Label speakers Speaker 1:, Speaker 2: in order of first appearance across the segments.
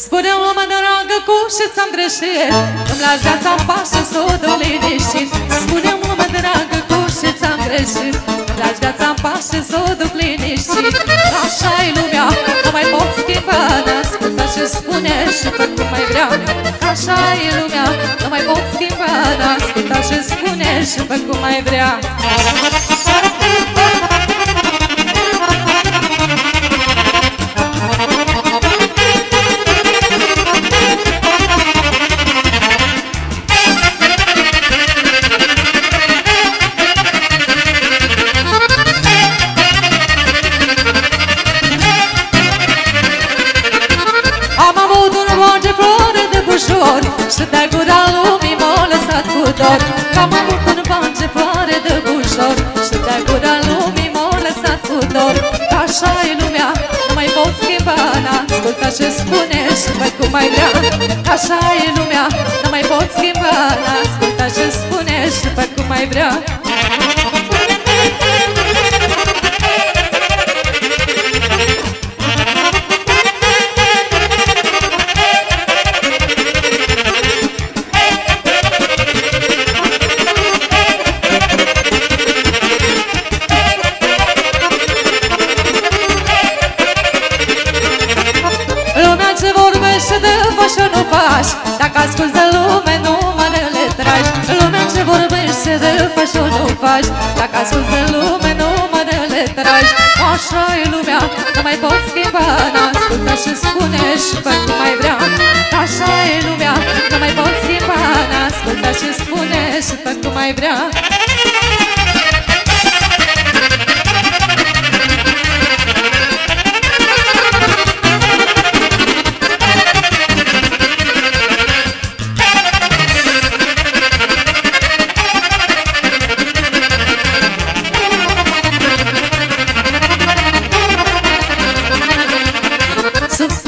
Speaker 1: Spune-mi, mă dragă, cu ce ți-am greșit, îmi lași viața-n pașă să o duc liniștit. Spune-mi, mă dragă, cu ce ți-am greșit, îmi lași viața-n pașă să o duc liniștit. Așa-i lumea, nu mai pot schimba, ascultă ce spune și fă cum mai vrea. Așa-i lumea, nu mai pot schimba, ascultă ce spune și fă cum mai vrea. Și de gura lumii m-a lăsat cu dor, că am avut un bange floare de bușor. Și de gura lumii m-a lăsat cu dor. Că așa-i lumea, nu mai pot schimba, ascultă ce spune și văd cum mai vrea. Că așa-i lumea, nu mai pot schimba, ascultă ce spune și văd cum mai vrea. Dacă asculți de lume, numărele tragi. Lumea ce vorbește de faci și nu faci. Dacă asculți de lume, numărele tragi. Așa-i lumea, nu mai pot schimba, ascultă și spune și fă cum mai vrea. Așa-i lumea, nu mai pot schimba, ascultă și spune și fă cum mai vrea.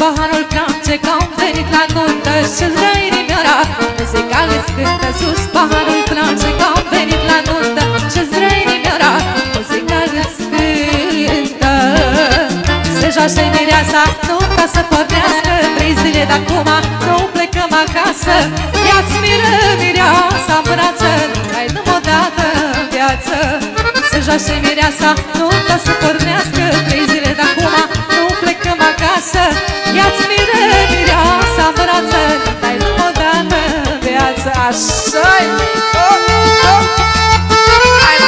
Speaker 1: Paharul place că am venit la nuntă și-ți dă inimioara. Muzica îți cântă sus. Paharul place că am venit la nuntă și-ți dă inimioara. Muzica îți cântă. Se joace mireasa, nunta să pornească. 3 zile de-acum nu plecăm acasă. Ia-ți mireasa în brață, mai dăm o dată în viață. Se joace mireasa, nunta să pornească. 3 zile de-acum nu plecăm acasă. Ia-ți mireasa în brață, dai numai o dată în viață. Așa-i! Hai,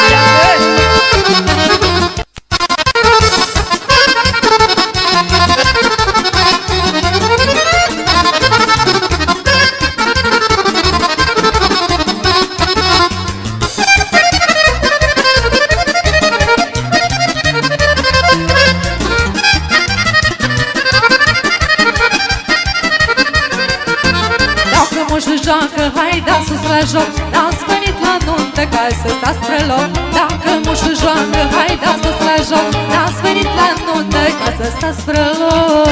Speaker 1: hai, da sus la joc, n-ați venit la nuntă ca să stați spre loc. Dacă mușul joacă, hai, da sus la joc, n-ați venit la nuntă ca să stați spre loc.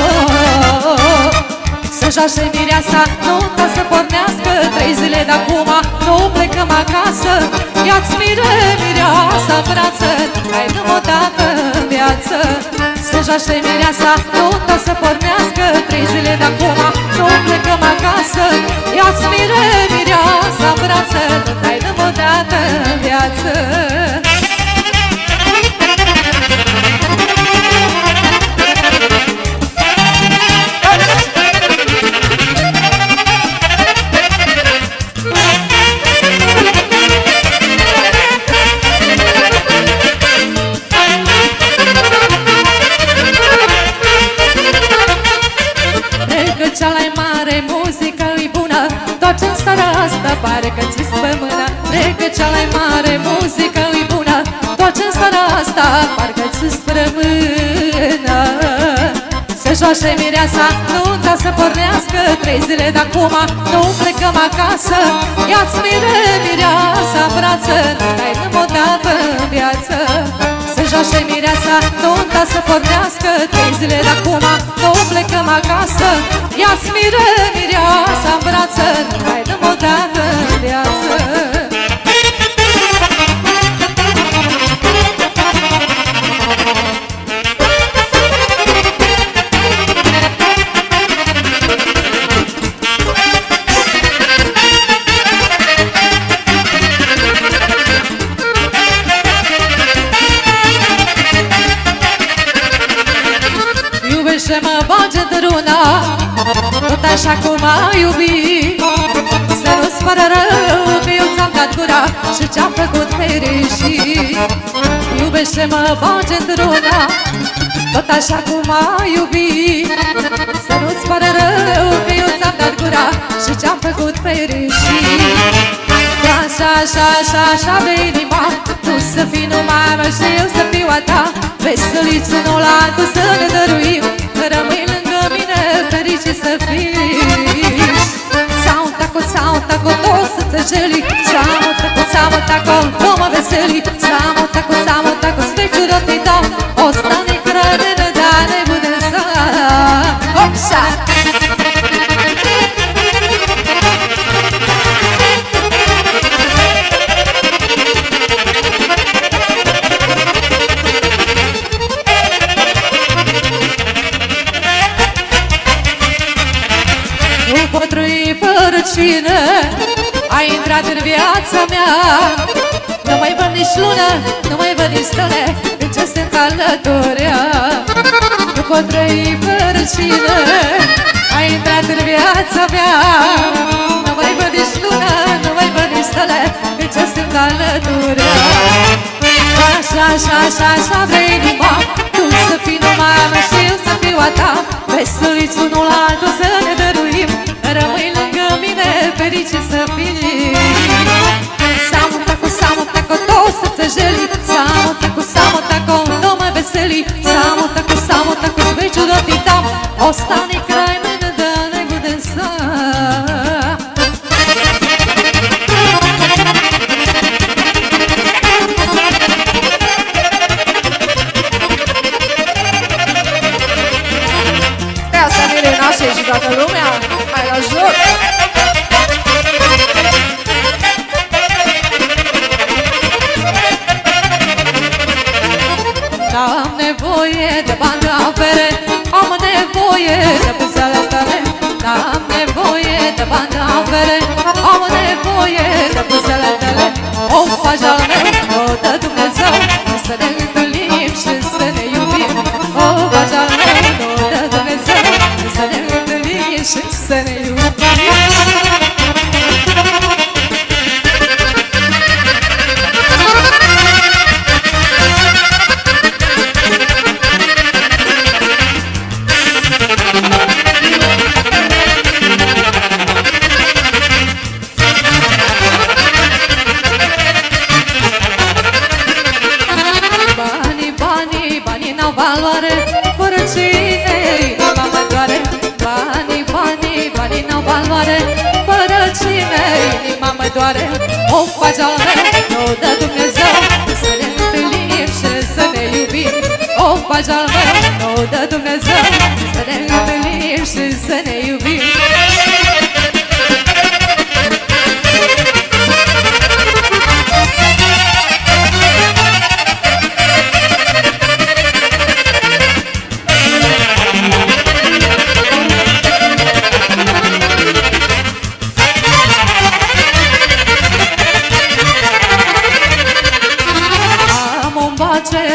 Speaker 1: Să joace mireasa, nunta să pornească. 3 zile de-acum nu plecăm acasă. Ia-ți mireasa în brață, hai dăm o dată în viață. Să joace mireasa, nunta să pornească. 3 zile de-acum nu plecăm acasă. Ia-ți mireasa în brață, hai dăm o dată în viață. Cea mai mare muzică-i bună, toată în starea asta pare că ți-s pe mână. Cred că cea mai mare muzică-i bună, toată în starea asta pare că ți-s pe mână. Se joace mireasa, nunta să pornească. 3 zile de-acum nu plecăm acasă. Ia-ți mireasa în brață, dai numai o dată în viață. Se joace mireasa, nunta să pornească. 3 zile de-acum nu plecăm acasă. Ia-ți mireasa în brață, hai dăm o dată în viață. așa cum ai iubit. Să nu-ți pară rău că eu ți-am dat gura și ce-am făcut fericit. Iubește-mă, bage într-una, tot așa cum ai iubit. Să nu-ți pară rău că eu ți-am dat gura și ce-am făcut fericit. Așa, așa, așa, așa vrei inima, tu să fii numai a mea și eu să fiu a ta. Veseliți unul la altul să ne dăruim, rămâi lângă mine, fericit să fii. Sau taco, toți să te jeli. Samo tako, doma veseli. Samo tako, sveću da ti dam. Ostani kraj mene da ne budem sam. Opša! Nu pot trăi fără cine ai intrat în viața mea. Nu mai văd nici lună, nu mai văd nici stele, în ce sunt alăturea. Nu pot trăi fără cine ai intrat în viața mea. Nu mai văd nici lună, nu mai văd nici stele, în ce sunt alăturea. Așa, așa, așa, așa vrei inima, tu să fii numai a mea și eu să fiu a ta. Veseliți unul la altul să ne dăruim, rămâi lângă mine, fericit să fii. Samo tako, toți să te jeli. Samo tako, doma veseli. Samo tako, sveću da ti dam. Ostani kraj mene da ne budem sam. Trebuie să mire nașe și toată lumea. Hai la joc! N-am nevoie de bani de avere, am nevoie de buzele tale. N-am nevoie de bani de avere, am nevoie de buzele tale. O faci al meu, o dă Dumnezeu, să ne întâlnim și să ne iubim. O faci al meu, o dă Dumnezeu, să ne întâlnim și să ne iubim. Valoare, fără cine inima mă doare. Banii n-au valoare, fără cine inima mă doare. O faci al meu, o dă Dumnezeu, să ne întâlnim și să ne iubim. O faci al meu, o dă Dumnezeu, să ne întâlnim și să ne iubim.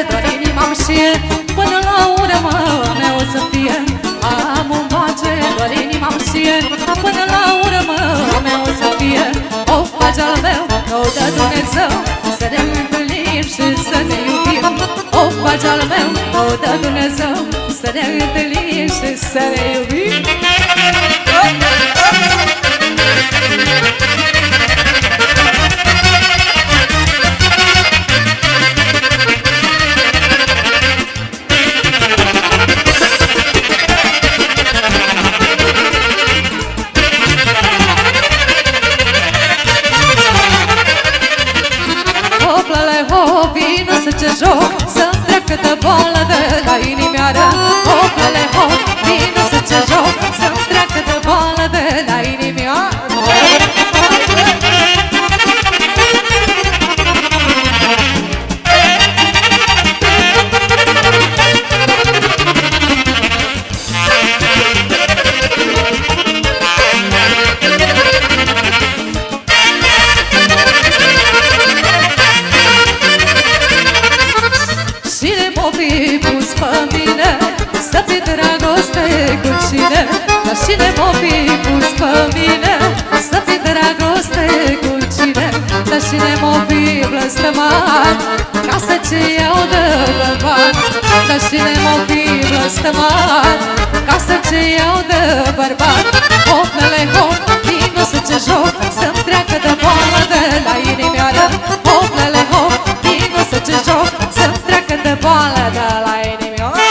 Speaker 1: Doar inima-mi știe, până la urmă a mea o să fie. Am un bace, doar inima-mi știe, până la urmă a mea o să fie. O faci al meu, o dă Dumnezeu, să ne întâlnim și să ne iubim. O faci al meu, o dă Dumnezeu, să ne întâlnim și să ne iubim. Vină să ce joc, să-mi treacă de boală de la inimioară. Hoplele hop, vină să ce joc, cine m-o fi pus pe mine să fii dragoste cu cine? Dar cine m-o fi blăstămat ca să-ți iau de bărbat? Dar cine m-o fi blăstămat ca să-ți iau de bărbat? Hoplele hop, vino să ce joc, să-mi treacă de boală de la inimioară. Hoplele hop, vino să ce joc, să-mi treacă de boală de la inimioară.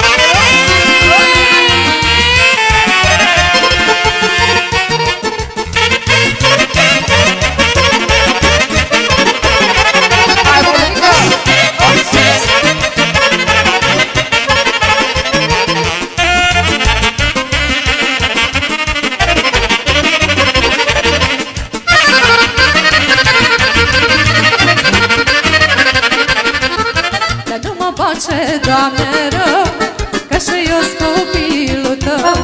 Speaker 1: Doamne rău, că și eu-s copilul tău.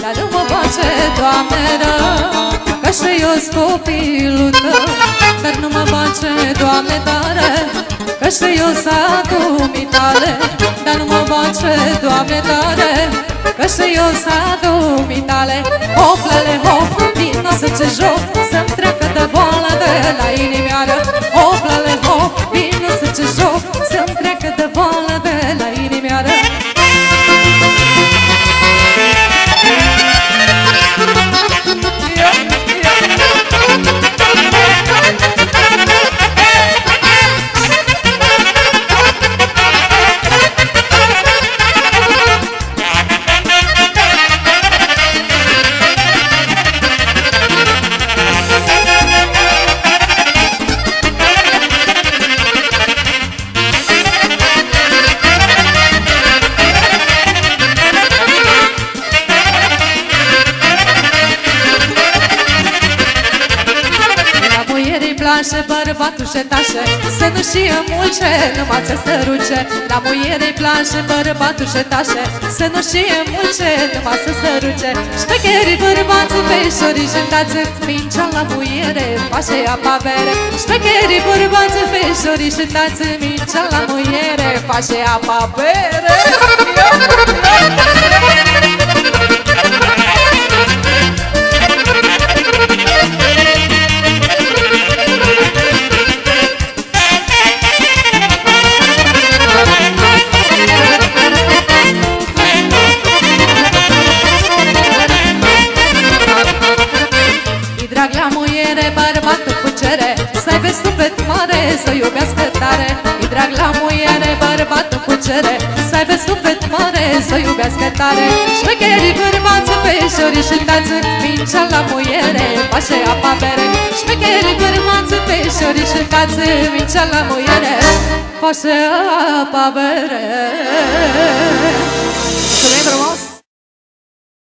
Speaker 1: Dar nu mă face, Doamne rău, că și eu-s copilul tău. Dar nu mă face, Doamne tare, că și eu-s adumii tale. Dar nu mă face, Doamne tare, că și eu-s adumii tale. Hoplele hop, vino să ce joc, să-mi treacă de boală de la inimioară. Hoplele hop, vino să ce joc, să-mi treacă de boală de la inimioară. Place bărbatul și tașe, să nu știe mulce, numai să săruce. La muiere-i place bărbatul și tașe, să nu știe mulce, numai să săruce. Șmecherii bărbații feșorii jântați, mincea la muiere, face apa bere. Șmecherii bărbații feșorii jântați, mincea la muiere, face apa bere. Drag la muiere, bărbatul cu cere, să aibă suflet mare, să iubească tare. E drag la muiere, bărbatul cu cere, să aibă suflet mare, să iubească tare. Șmecherii bărbați feșorii jântați, mincea la muiere, face apa bere. Șmecherii bărbați feșorii jântați, mincea la muiere, face apa bere.